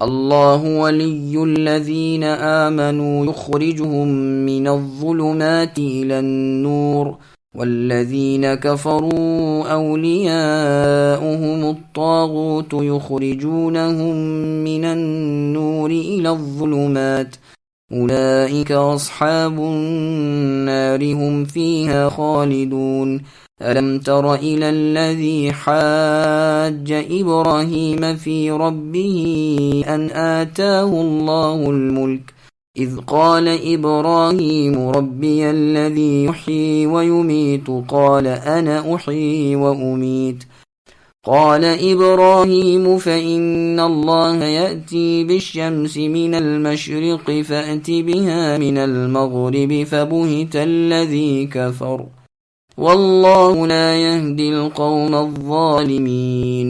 اللہ ولی الذین آمنوا یخرجهم من الظلمات إلى النور والذین كفروا أولیاؤهم الطاغوت یخرجونهم من النور إلى الظلمات أولئك أصحاب النار هم فيها خالدون ألم تر إلى الذي حاج إبراهيم في ربه أن آتاه الله الملك إذ قال إبراهيم ربي الذي يحيي ويميت قال أنا أحيي وأميت قال إبراهيم فإن الله يأتي بالشمس من المشرق فأت بها من المغرب فبهت الذي كفر واللہ لا يهدی القوم الظالمین۔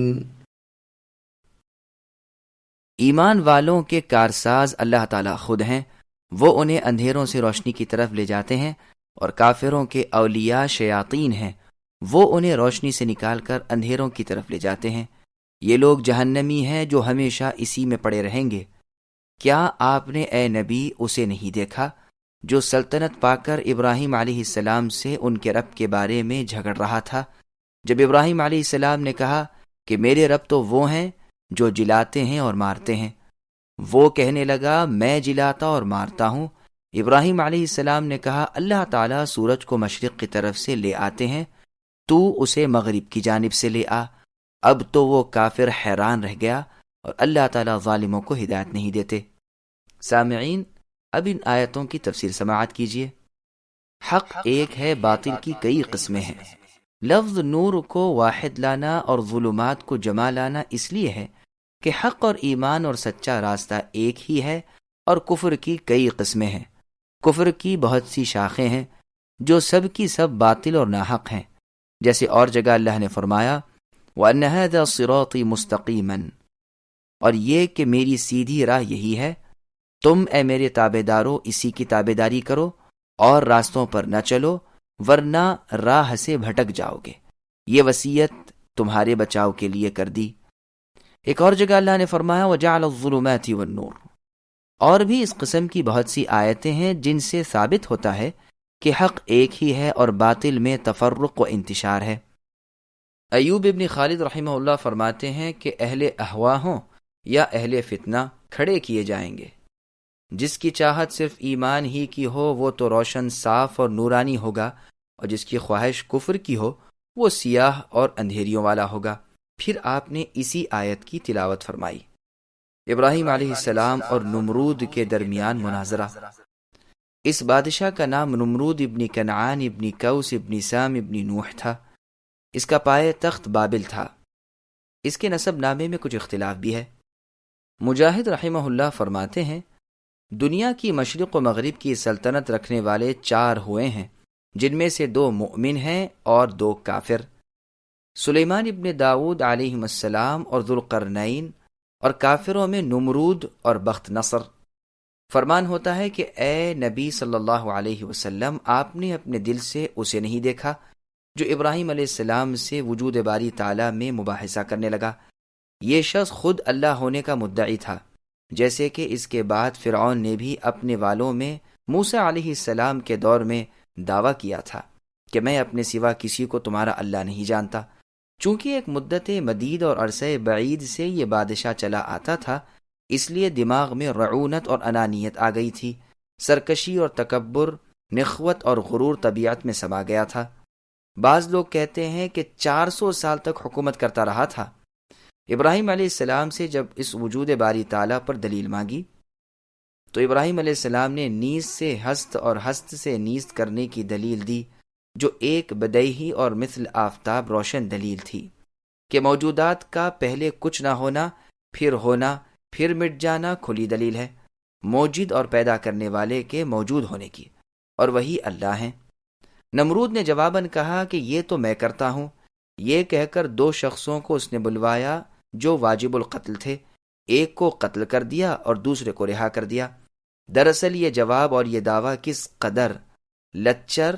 ایمان والوں کے کارساز اللہ تعالیٰ خود ہیں، وہ انہیں اندھیروں سے روشنی کی طرف لے جاتے ہیں، اور کافروں کے اولیاء شیاطین ہیں، وہ انہیں روشنی سے نکال کر اندھیروں کی طرف لے جاتے ہیں۔ یہ لوگ جہنمی ہیں جو ہمیشہ اسی میں پڑے رہیں گے۔ کیا آپ نے اے نبی اسے نہیں دیکھا جو سلطنت پا کر ابراہیم علیہ السلام سے ان کے رب کے بارے میں جھگڑ رہا تھا؟ جب ابراہیم علیہ السلام نے کہا کہ میرے رب تو وہ ہیں جو جلاتے ہیں اور مارتے ہیں، وہ کہنے لگا میں جلاتا اور مارتا ہوں۔ ابراہیم علیہ السلام نے کہا اللہ تعالیٰ سورج کو مشرق کی طرف سے لے آتے ہیں، تو اسے مغرب کی جانب سے لے آ۔ اب تو وہ کافر حیران رہ گیا، اور اللہ تعالیٰ ظالموں کو ہدایت نہیں دیتے۔ سامعین، اب ان آیتوں کی تفسیر سماعت کیجیے۔ حق ایک ہے، باطل کی کئی قسمیں ہیں۔ لفظ نور کو واحد لانا اور ظلمات کو جمع لانا اس لیے ہے کہ حق اور ایمان اور سچا راستہ ایک ہی ہے، اور کفر کی کئی قسمیں ہیں۔ کفر کی بہت سی شاخیں ہیں جو سب کی سب باطل اور ناحق ہیں، جیسے اور جگہ اللہ نے فرمایا وَأَنَّ هَذَا صِرَاطِي مُسْتَقِيمًا، اور یہ کہ میری سیدھی راہ یہی ہے، تم اے میرے تابع دارو اسی کی تابع داری کرو اور راستوں پر نہ چلو ورنہ راہ سے بھٹک جاؤ گے۔ یہ وصیت تمہارے بچاؤ کے لیے کر دی۔ ایک اور جگہ اللہ نے فرمایا وَجَعَلَ الظُّلُمَاتِ وَالنُّورَ، اور بھی اس قسم کی بہت سی آیتیں ہیں جن سے ثابت ہوتا ہے کہ حق ایک ہی ہے اور باطل میں تفرق و انتشار ہے۔ ایوب ابن خالد رحمہ اللہ فرماتے ہیں کہ اہل اہوا ہوں یا اہل فتنہ کھڑے کیے جائیں گے۔ جس کی چاہت صرف ایمان ہی کی ہو وہ تو روشن صاف اور نورانی ہوگا، اور جس کی خواہش کفر کی ہو وہ سیاہ اور اندھیریوں والا ہوگا۔ پھر آپ نے اسی آیت کی تلاوت فرمائی۔ ابراہیم علیہ السلام اور نمرود کے درمیان مناظرہ۔ اس بادشاہ کا نام نمرود ابن کنعان ابن کوس ابن سام ابن نوح تھا۔ اس کا پائے تخت بابل تھا۔ اس کے نسب نامے میں کچھ اختلاف بھی ہے۔ مجاہد رحمہ اللہ فرماتے ہیں دنیا کی مشرق و مغرب کی سلطنت رکھنے والے 4 ہوئے ہیں، جن میں سے 2 مؤمن ہیں اور 2 کافر۔ سلیمان ابن داؤد علیہ السلام اور ذوالقرنین، اور کافروں میں نمرود اور بخت نصر۔ فرمان ہوتا ہے کہ اے نبی صلی اللہ علیہ وسلم، آپ نے اپنے دل سے اسے نہیں دیکھا جو ابراہیم علیہ السلام سے وجود باری تعالیٰ میں مباحثہ کرنے لگا۔ یہ شخص خود اللہ ہونے کا مدعی تھا، جیسے کہ اس کے بعد فرعون نے بھی اپنے والوں میں موسیٰ علیہ السلام کے دور میں دعویٰ کیا تھا کہ میں اپنے سوا کسی کو تمہارا اللہ نہیں جانتا۔ چونکہ ایک مدت مدید اور عرصہ بعید سے یہ بادشاہ چلا آتا تھا، اس لیے دماغ میں رعونت اور انانیت آ گئی تھی۔ سرکشی اور تکبر، نخوت اور غرور طبیعت میں سما گیا تھا۔ بعض لوگ کہتے ہیں کہ 400 سال تک حکومت کرتا رہا تھا۔ ابراہیم علیہ السلام سے جب اس وجود باری تعالیٰ پر دلیل مانگی تو ابراہیم علیہ السلام نے نیز سے ہست اور ہست سے نیز کرنے کی دلیل دی، جو ایک بدیہی اور مثل آفتاب روشن دلیل تھی کہ موجودات کا پہلے کچھ نہ ہونا، پھر ہونا، پھر مٹ جانا کھلی دلیل ہے موجود اور پیدا کرنے والے کے موجود ہونے کی، اور وہی اللہ ہیں۔ نمرود نے جواباً کہا کہ یہ تو میں کرتا ہوں۔ یہ کہہ کر 2 شخصوں کو اس نے بلوایا جو واجب القتل تھے، ایک کو قتل کر دیا اور دوسرے کو رہا کر دیا۔ دراصل یہ جواب اور یہ دعویٰ کس قدر لچر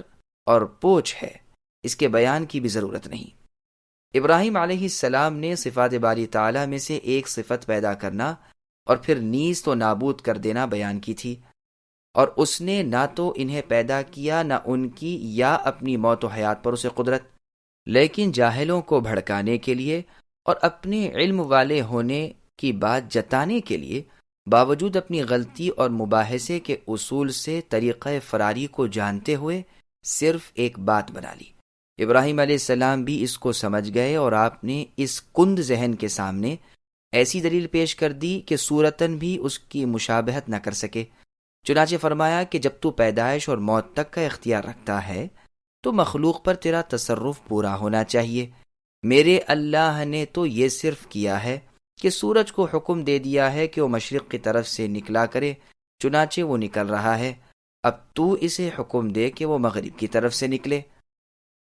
اور پوچھ ہے، اس کے بیان کی بھی ضرورت نہیں۔ ابراہیم علیہ السلام نے صفات باری تعالیٰ میں سے ایک صفت پیدا کرنا اور پھر نیز تو نابود کر دینا بیان کی تھی، اور اس نے نہ تو انہیں پیدا کیا نہ ان کی یا اپنی موت و حیات پر اسے قدرت، لیکن جاہلوں کو بھڑکانے کے لیے اور اپنے علم والے ہونے کی بات جتانے کے لیے باوجود اپنی غلطی اور مباحثے کے اصول سے طریقہ فراری کو جانتے ہوئے صرف ایک بات بنا لی۔ ابراہیم علیہ السلام بھی اس کو سمجھ گئے اور آپ نے اس کند ذہن کے سامنے ایسی دلیل پیش کر دی کہ صورتاً بھی اس کی مشابہت نہ کر سکے۔ چنانچہ فرمایا کہ جب تو پیدائش اور موت تک کا اختیار رکھتا ہے تو مخلوق پر تیرا تصرف پورا ہونا چاہیے۔ میرے اللہ نے تو یہ صرف کیا ہے کہ سورج کو حکم دے دیا ہے کہ وہ مشرق کی طرف سے نکلا کرے، چنانچہ وہ نکل رہا ہے، اب تو اسے حکم دے کہ وہ مغرب کی طرف سے نکلے۔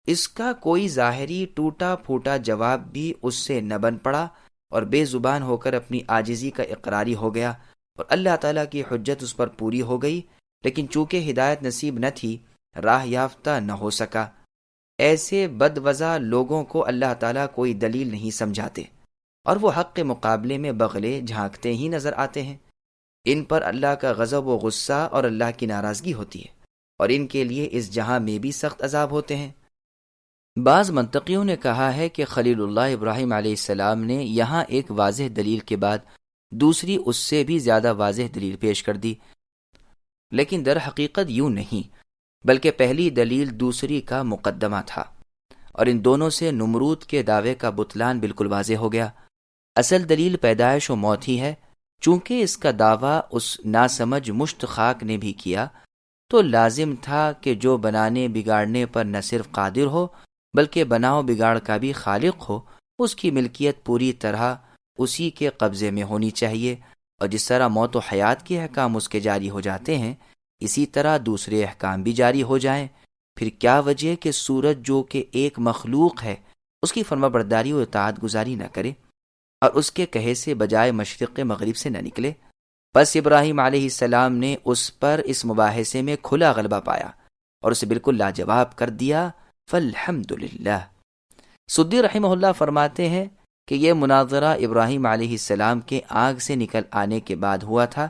اس کا کوئی ظاہری ٹوٹا پھوٹا جواب بھی اس سے نہ بن پڑا اور بے زبان ہو کر اپنی عاجزی کا اقراری ہو گیا، اور اللہ تعالیٰ کی حجت اس پر پوری ہو گئی، لیکن چونکہ ہدایت نصیب نہ تھی راہ یافتہ نہ ہو سکا۔ ایسے بدوضع لوگوں کو اللہ تعالیٰ کوئی دلیل نہیں سمجھاتے، اور وہ حق کے مقابلے میں بغلے جھانکتے ہی نظر آتے ہیں۔ ان پر اللہ کا غضب و غصہ اور اللہ کی ناراضگی ہوتی ہے، اور ان کے لیے اس جہاں میں بھی سخت عذاب ہوتے ہیں۔ بعض منطقیوں نے کہا ہے کہ خلیل اللہ ابراہیم علیہ السلام نے یہاں ایک واضح دلیل کے بعد دوسری اس سے بھی زیادہ واضح دلیل پیش کر دی، لیکن در حقیقت یوں نہیں، بلکہ پہلی دلیل دوسری کا مقدمہ تھا، اور ان دونوں سے نمرود کے دعوے کا بطلان بالکل واضح ہو گیا۔ اصل دلیل پیدائش و موت ہی ہے، چونکہ اس کا دعویٰ اس ناسمجھ مشت خاک نے بھی کیا تو لازم تھا کہ جو بنانے بگاڑنے پر نہ صرف قادر ہو بلکہ بناؤ بگاڑ کا بھی خالق ہو، اس کی ملکیت پوری طرح اسی کے قبضے میں ہونی چاہیے، اور جس طرح موت و حیات کے احکام اس کے جاری ہو جاتے ہیں اسی طرح دوسرے احکام بھی جاری ہو جائیں۔ پھر کیا وجہ کہ سورج جو کہ ایک مخلوق ہے اس کی فرما برداری و اطاعت گزاری نہ کرے اور اس کے کہے سے بجائے مشرق مغرب سے نہ نکلے؟ پس ابراہیم علیہ السلام نے اس پر اس مباحثے میں کھلا غلبہ پایا اور اسے بالکل لاجواب کر دیا۔ فالحمدللہ۔ سدی رحمہ اللہ فرماتے ہیں کہ یہ مناظرہ ابراہیم علیہ السلام کے آگ سے نکل آنے کے بعد ہوا تھا،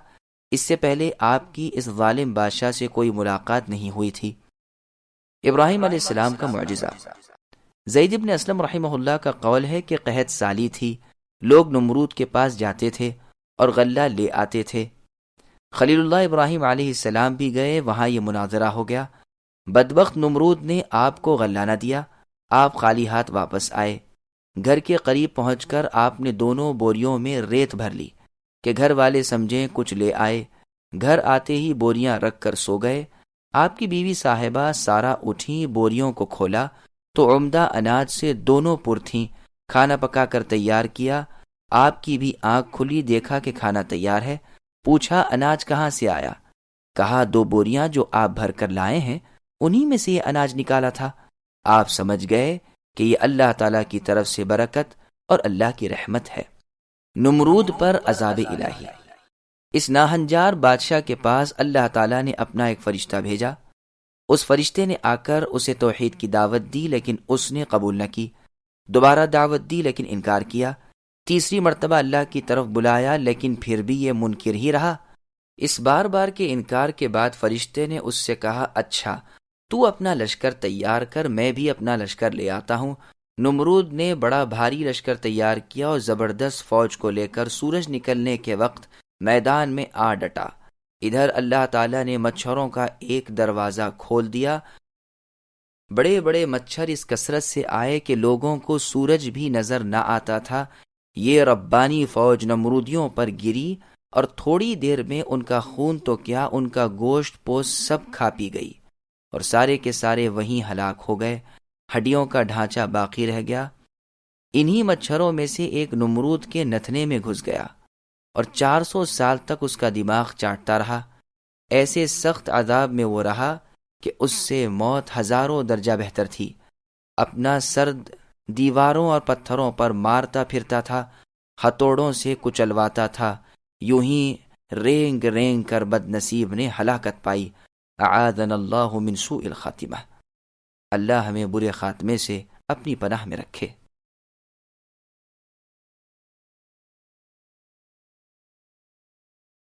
اس سے پہلے آپ کی اس ظالم بادشاہ سے کوئی ملاقات نہیں ہوئی تھی۔ ابراہیم علیہ السلام کا معجزہ۔ زید بن اسلم رحمہ اللہ کا قول ہے کہ قحط سالی تھی، لوگ نمرود کے پاس جاتے تھے اور غلہ لے آتے تھے۔ خلیل اللہ ابراہیم علیہ السلام بھی گئے، وہاں یہ مناظرہ ہو گیا۔ بدبخت نمرود نے آپ کو غلہ نہ دیا، آپ خالی ہاتھ واپس آئے۔ گھر کے قریب پہنچ کر آپ نے دونوں بوریوں میں ریت بھر لی کہ گھر والے سمجھیں کچھ لے آئے۔ گھر آتے ہی بوریاں رکھ کر سو گئے۔ آپ کی بیوی صاحبہ سارا اٹھیں، بوریوں کو کھولا تو عمدہ اناج سے دونوں پر تھیں، کھانا پکا کر تیار کیا۔ آپ کی بھی آنکھ کھلی، دیکھا کہ کھانا تیار ہے، پوچھا اناج کہاں سے آیا؟ کہا 2 بوریاں جو آپ بھر کر لائے ہیں انہی میں سے یہ اناج نکالا تھا۔ آپ سمجھ گئے کہ یہ اللہ تعالیٰ کی طرف سے برکت اور اللہ کی رحمت ہے۔ نمرود پر عذاب الہی۔ اس ناہنجار بادشاہ کے پاس اللہ تعالیٰ نے اپنا ایک فرشتہ بھیجا۔ اس فرشتے نے آ کر اسے توحید کی دعوت دی لیکن اس نے قبول نہ کی۔ دوبارہ دعوت دی لیکن انکار کیا۔ تیسری مرتبہ اللہ کی طرف بلایا لیکن پھر بھی یہ منکر ہی رہا۔ اس بار بار کے انکار کے بعد فرشتے نے اس سے کہا، اچھا تو اپنا لشکر تیار کر، میں بھی اپنا لشکر لے آتا ہوں۔ نمرود نے بڑا بھاری لشکر تیار کیا اور زبردست فوج کو لے کر سورج نکلنے کے وقت میدان میں آ ڈٹا۔ ادھر اللہ تعالیٰ نے مچھروں کا ایک دروازہ کھول دیا۔ بڑے بڑے مچھر اس کثرت سے آئے کہ لوگوں کو سورج بھی نظر نہ آتا تھا۔ یہ ربانی فوج نمرودیوں پر گری اور تھوڑی دیر میں ان کا خون تو کیا، ان کا گوشت پوست سب کھا پی گئی اور سارے کے سارے وہیں ہلاک ہو گئے، ہڈیوں کا ڈھانچہ باقی رہ گیا۔ انہی مچھروں میں سے ایک نمرود کے نتھنے میں گھس گیا اور 400 سال تک اس کا دماغ چاٹتا رہا۔ ایسے سخت عذاب میں وہ رہا کہ اس سے موت ہزاروں درجہ بہتر تھی۔ اپنا سرد دیواروں اور پتھروں پر مارتا پھرتا تھا، ہتھوڑوں سے کچلواتا تھا، یوں ہی رینگ رینگ کر بد نصیب نے ہلاکت پائی۔ اعاذنا اللہ من سوء الخاتمہ۔ اللہ ہمیں برے خاتمے سے اپنی پناہ میں رکھے۔